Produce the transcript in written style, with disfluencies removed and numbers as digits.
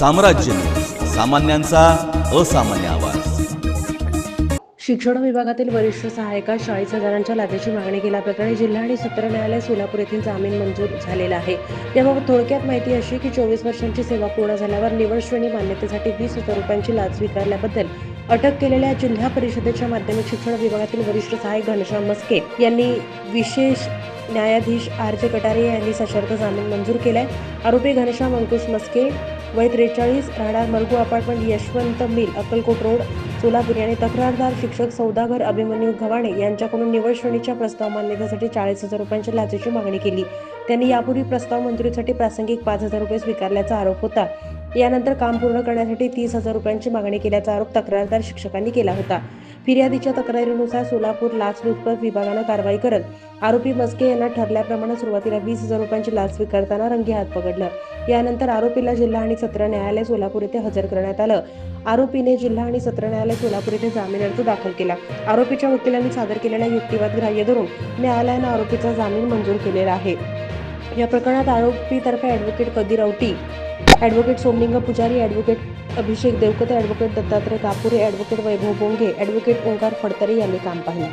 साम्राज्य सामान्यांचा असामान्य आवाज। शिक्षण विभागातील वरिष्ठ सहाय्यकास 40,000च्या लाचेची मागणी केल्याप्रकरणी जिल्हा आणि सत्र न्यायालय सोलापूर येथील जामीन मंजूर झालेला आहे। याबाबत थोडक्यात माहिती अशी की 24 वर्षांची सेवा पूर्ण झाल्यावर निवड श्रेणी मान्यतेसाठी 20,000 रुपयांची लाच स्वीकारल्याबद्दल अटक केलेल्या जिल्हा परिषदेच्या माध्यमिक शिक्षण विभागातील वरिष्ठ सहाय्यक घनश्याम मस्के यांनी विशेष न्यायाधीश आर.जे. कटारे यांनी सशर्त जामीन मंजूर केलाय। आरोपी घनश्याम अंकुश मस्के वय 43 राहणार Margu apartment Yashwant mill Akkalkot road Solapur यांनी तक्रारदार शिक्षक सौदागर अभिमन्यू गव्हाणे यांच्याकडून निवड श्रेणीच्या प्रस्ताव मान्यतेसाठी 40,000 रुपयांच्या लाचेची मागणी केली। त्यांनी यापूर्वी प्रस्ताव मंजुरीसाठी प्रासंगिक 5,000 रुपये स्वीकारल्याचा आरोप होता। यानंतर काम पूर्ण करण्यासाठी 30,000 रुपयांची मागणी केल्याचा आरोप तक्रारदार शिक्षकांनी केला होता। फिर्यादीच्या तक्रारीनुसार सोलापूर लाचलुचपत विभागानं कारवाई करत आरोपी मस्के यांना ठरल्याप्रमाणे सुरुवातीला 20,000 रुपयांची लाच स्वीकारताना रंगेहात पकडलं। यानंतर आरोपीला जिल्हा आणि सत्र न्यायालय सोलापूर येथे हजर करण्यात आलं। आरोपीने जिल्हा आणि सत्र न्यायालय सोलापूर येथे जामीन अर्ज दाखल केला। आरोपीच्या वकिलांनी सादर केलेला युक्तिवाद ग्राह्य धरून न्यायालयानं आरोपीचा जामीन मंजूर केलेला आहे। या प्रकरणात आरोपीतर्फे ॲडव्होकेट कदीर औटी, ॲडव्होकेट सोमलिंग पुजारी, ॲडव्होकेट अभिषेक देवकते, ॲडव्होकेट दत्तात्रय कापुरे, ॲडव्होकेट वैभव बोंगे, ॲडव्होकेट ओंकार फडतरे यांनी काम पाहिले।